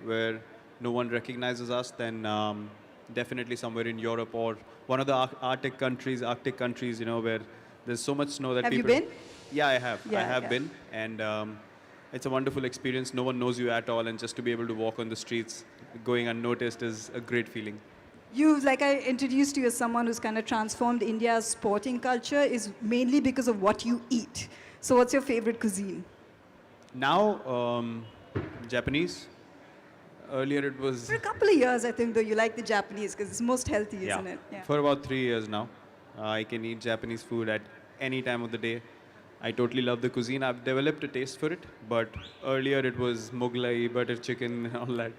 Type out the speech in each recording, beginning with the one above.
where no one recognizes us, then definitely somewhere in Europe or one of the Arctic countries, where there's so much snow that Have you people. been? Yeah, I have. I Yeah, have yeah. been, and it's a wonderful experience. No one knows you at all, and just to be able to walk on the streets, going unnoticed, is a great feeling. You, like I introduced you as someone who's kind of transformed India's sporting culture is mainly because of what you eat. So what's your favorite cuisine? Now, Japanese. Earlier, it For was. a couple of years, I think, though, you like the Japanese because it's most healthy, Yeah, isn't it? Yeah. for about 3 years now, I can eat Japanese food at any time of the day. I totally love the cuisine. I've developed a taste for it, but earlier it was Mughlai, butter chicken, and all that.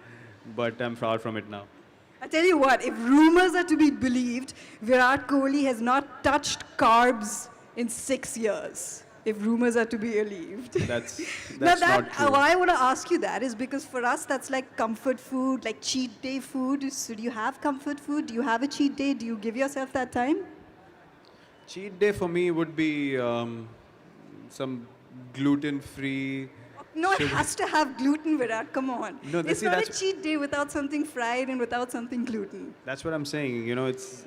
But I'm far from it now. I tell you what, if rumors are to be believed, Virat Kohli has not touched carbs in 6 years. If rumors are to be believed. That's Now that's that not true. why I want to ask you that is because for us that's like comfort food, like cheat day food. So do you have comfort food? Do you have a cheat day? Do you give yourself that time? Cheat day for me would be some gluten-free. No, it Sugar. has to have gluten, Virat. Come on. No, It's see, not a that's cheat day without something fried and without something gluten. that's what I'm saying.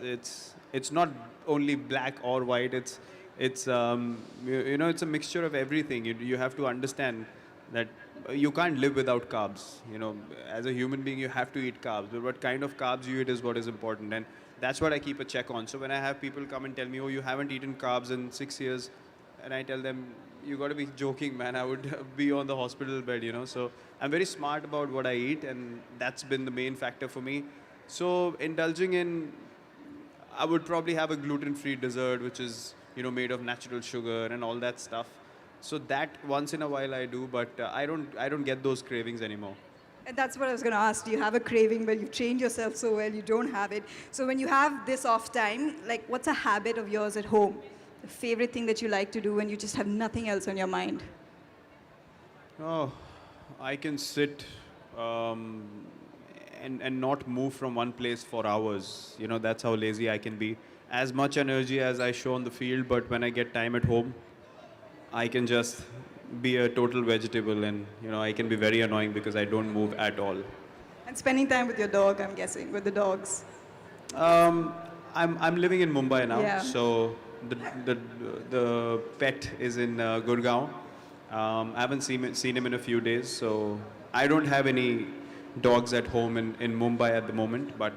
It's not only black or white. It's a mixture of everything. You have to understand that you can't live without carbs. As a human being, you have to eat carbs. But what kind of carbs you eat is what is important, and that's what I keep a check on. So when I have people come and tell me, "Oh, you haven't eaten carbs in 6 years," and I tell them, "You got to be joking, man. I would be on the hospital bed." So I'm very smart about what I eat, and that's been the main factor for me. So indulging in, I would probably have a gluten-free dessert, which is made of natural sugar and all that stuff. So that once in a while I do, but I don't get those cravings anymore. And that's what I was going to ask. Do you have a craving, but you've trained yourself so well you don't have it? So when you have this off time, like what's a habit of yours at home? The favorite thing that you like to do when you just have nothing else on your mind? Oh, I can sit um, and not move from one place for hours. That's how lazy I can be. As much energy as I show on the field, but when I get time at home, I can just be a total vegetable, and I can be very annoying because I don't move at all. And spending time with your dog, I'm guessing, with the dogs. Um, I'm living in Mumbai now, Yeah. so the the the pet is in Gurgaon. I haven't seen him in a few days, so I don't have any dogs at home in Mumbai at the moment. But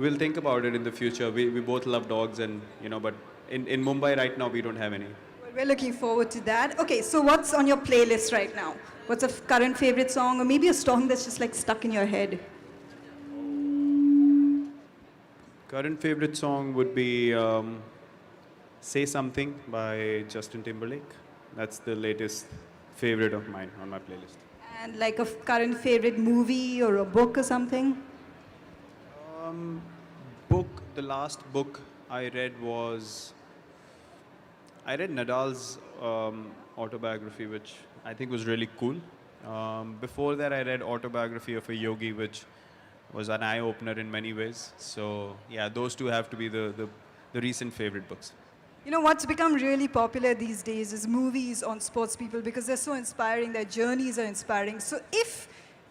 we'll think about it in the future. We both love dogs, and but in Mumbai right now we don't have any. Well, we're looking forward to that. Okay, so what's on your playlist right now? What's a current favorite song, or maybe a song that's just like stuck in your head? Current favorite song would be "Say Something" by Justin Timberlake. That's the latest favorite of mine on my playlist. And like a current favorite movie or a book or something? Um, Book. The last book I read was I read Nadal's autobiography, which I think was really cool. Before that, I read autobiography of a yogi, which was an eye opener in many ways. So yeah, those two have to be the recent favorite books. You know, what's become really popular these days is movies on sports people because they're so inspiring, their journeys are inspiring. So if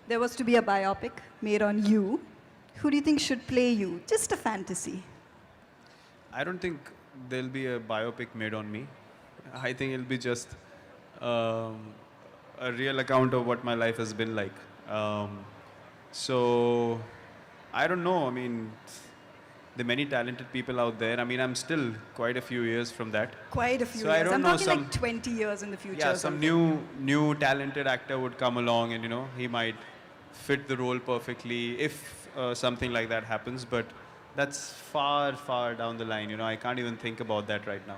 there was to be a biopic made on you, who do you think should play you? Just a fantasy. I don't think there'll be a biopic made on me. I think it'll be just um, a real account of what my life has been like. So I don't know. I mean, there are many talented people out there. I mean, I'm still quite a few years from that. Quite a few So I years. don't I'm know, talking like 20 years in the future. Yeah, or some something. new talented actor would come along, and he might fit the role perfectly if something like that happens. But that's far down the line. I can't even think about that right now.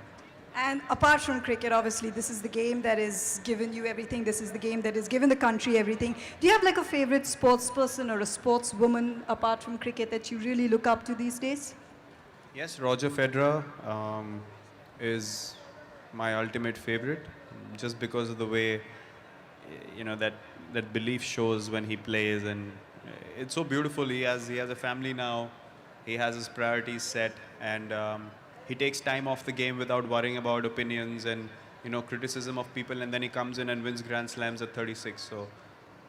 And apart from cricket, obviously, this is the game that has given you everything. This is the game that has given the country everything. Do you have like a favorite sports person or a sportswoman apart from cricket that you really look up to these days? Yes, Roger Federer is my ultimate favorite, just because of the way that belief shows when he plays, and it's so beautiful. He has a family now, he has his priorities set, and he takes time off the game without worrying about opinions and criticism of people, and then he comes in and wins Grand Slams at 36. So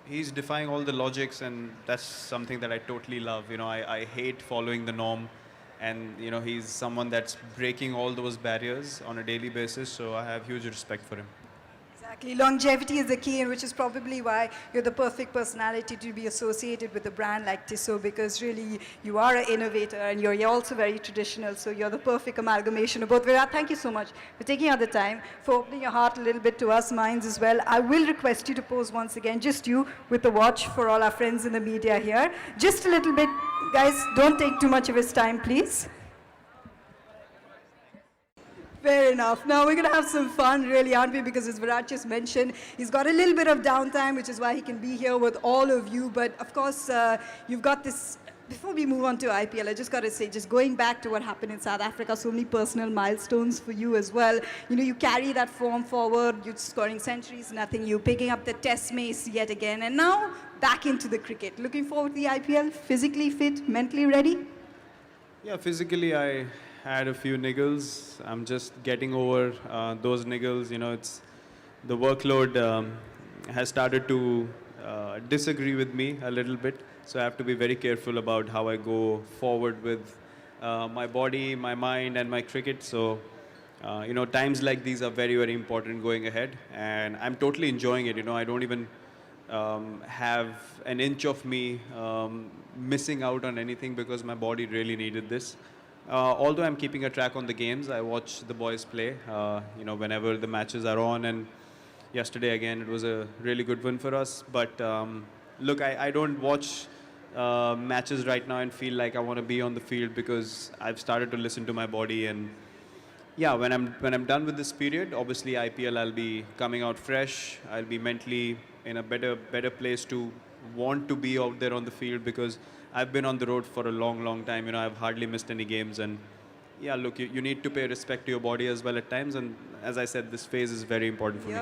he's defying all the logics, and that's something that I totally love. I hate following the norm, and he's someone that's breaking all those barriers on a daily basis. So I have huge respect for him. Exactly. Longevity is the key, and which is probably why you're the perfect personality to be associated with a brand like Tissot, because really you are an innovator and you're also very traditional. So you're the perfect amalgamation of both. Virat, thank you so much for taking out the time, for opening your heart a little bit to us, minds as well. I will request you to pose once again, just you with the watch for all our friends in the media here. Just a little bit. Guys, don't take too much of his time, please. Fair enough. Now we're going to have some fun, really, aren't we? Because as Virat just mentioned, he's got a little bit of downtime, which is why he can be here with all of you. But of course, you've got this. Before we move on to IPL, I just got to say, just going back to what happened in South Africa, so many personal milestones for you as well. You carry that form forward, you're scoring centuries, nothing, you picking up the test mace yet again, and now back into the cricket. Looking forward to the IPL, physically fit, mentally ready? Yeah, physically I had a few niggles. I'm just getting over those niggles. It's the workload has started to disagree with me a little bit. So I have to be very careful about how I go forward with my body, my mind, and my cricket. So, times like these are very, very important going ahead. And I'm totally enjoying it. I don't even have an inch of me missing out on anything because my body really needed this. Although I'm keeping a track on the games, I watch the boys play, whenever the matches are on. And yesterday, again, it was a really good win for us. But look, I don't watch matches right now and feel like I want to be on the field because I've started to listen to my body. And yeah, when I'm done with this period, obviously IPL, I'll be coming out fresh. I'll be mentally in a better place to want to be out there on the field because I've been on the road for a long, long time. I've hardly missed any games. And yeah, look, you need to pay respect to your body as well at times. And as I said, this phase is very important for me.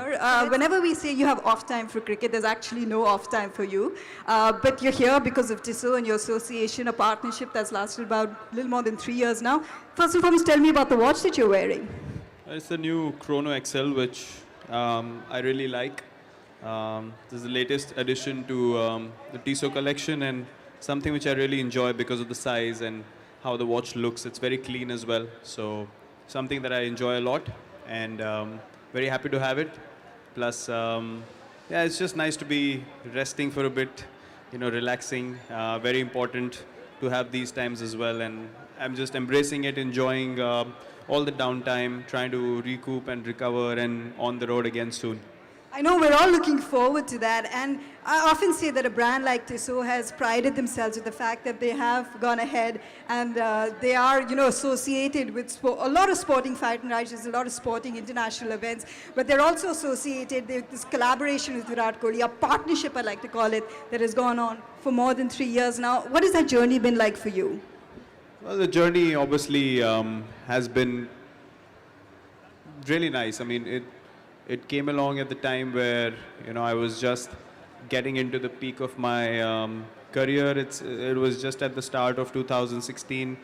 Whenever we say you have off time for cricket, there's actually no off time for you. But you're here because of Tissot and your association, a partnership that's lasted about a little more than 3 years now. First and foremost, tell me about the watch that you're wearing. It's the new Chrono XL, which I really like. This is the latest addition to the Tissot collection and something which I really enjoy because of the size and how the watch looks. It's very clean as well. So something that I enjoy a lot and very happy to have it. Plus, yeah, it's just nice to be resting for a bit, relaxing. Very important to have these times as well. And I'm just embracing it, enjoying all the downtime, trying to recoup and recover and on the road again soon. I know we're all looking forward to that, and I often say that a brand like Tissot has prided themselves with the fact that they have gone ahead and they are, associated with a lot of sporting fight and rights, a lot of sporting international events, but they're also associated with this collaboration with Virat Kohli, a partnership I like to call it, that has gone on for more than 3 years now. What has that journey been like for you? Well, the journey obviously has been really nice. I mean, it came along at the time where I was just getting into the peak of my career. It was just at the start of 2016,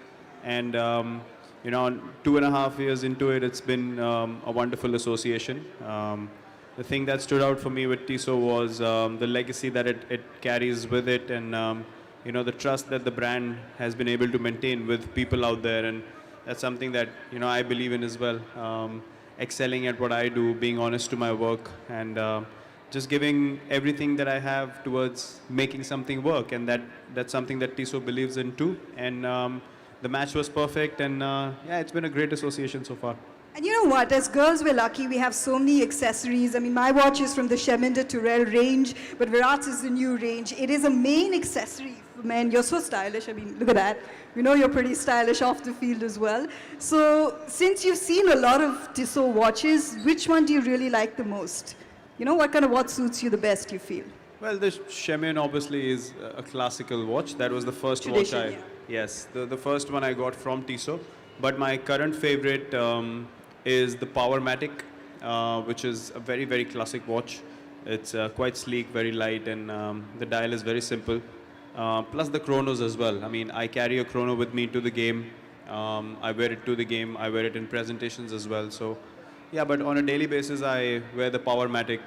and 2.5 years into it, it's been a wonderful association. The thing that stood out for me with Tissot was the legacy that it carries with it, and the trust that the brand has been able to maintain with people out there, and that's something that I believe in as well. Excelling at what I do, being honest to my work, and just giving everything that I have towards making something work. And that's something that Tissot believes in too. And the match was perfect, and yeah, it's been a great association so far. And you know what, as girls, we're lucky. We have so many accessories. I mean, my watch is from the Sheminder Turrell range, but Virat's is the new range. It is a main accessory for men. You're so stylish. I mean, look at that. We know you're pretty stylish off the field as well. So since you've seen a lot of Tissot watches, which one do you really like the most? What kind of watch suits you the best, you feel? Well, the Shemin obviously is a classical watch. That was the first Tradition, watch yes, the first one I got from Tissot. But my current favorite is the Powermatic, which is a very, very classic watch. It's quite sleek, very light, and the dial is very simple. Plus the chronos as well. I mean, I carry a chrono with me to the game. I wear it to the game. I wear it in presentations as well. So, yeah, but on a daily basis, I wear the Powermatic,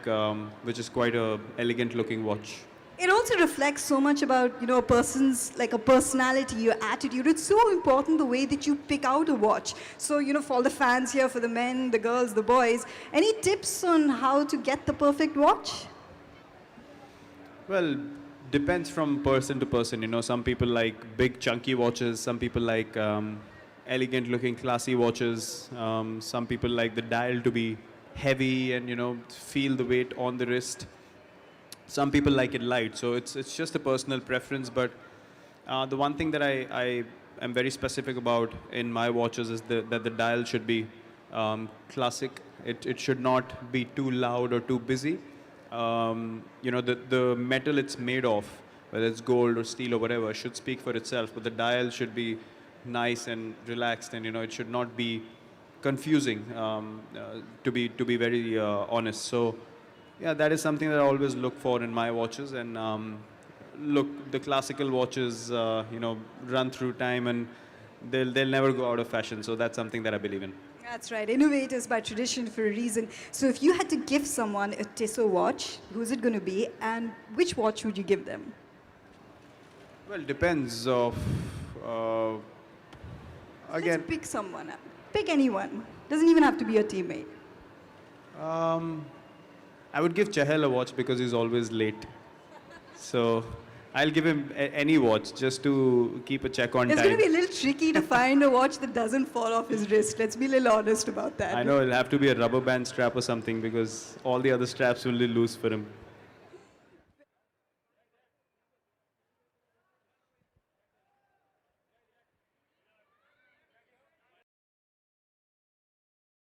which is quite a elegant looking watch. It also reflects so much about, a person's, like a personality, your attitude. It's so important the way that you pick out a watch. So, for all the fans here, for the men, the girls, the boys, any tips on how to get the perfect watch? Well, depends from person to person. Some people like big chunky watches. Some people like elegant looking classy watches. Some people like the dial to be heavy and feel the weight on the wrist. Some people like it light, so it's just a personal preference. But the one thing that I am very specific about in my watches is that the dial should be classic. It should not be too loud or too busy. The metal it's made of, whether it's gold or steel or whatever, should speak for itself. But the dial should be nice and relaxed, and it should not be confusing. To be very honest, so. Yeah, that is something that I always look for in my watches. And look, the classical watches, run through time and they'll never go out of fashion. So that's something that I believe in. That's right. Innovators by tradition for a reason. So if you had to give someone a Tissot watch, who's it going to be, and which watch would you give them? Well, depends of, again, Let's pick someone. Pick anyone. Doesn't even have to be your teammate. I would give Chahal a watch because he's always late. So I'll give him any watch just to keep a check on It's time. going to be a little tricky to find a watch that doesn't fall off his wrist. Let's be a little honest about that. I know it'll have to be a rubber band strap or something because all the other straps will be loose for him.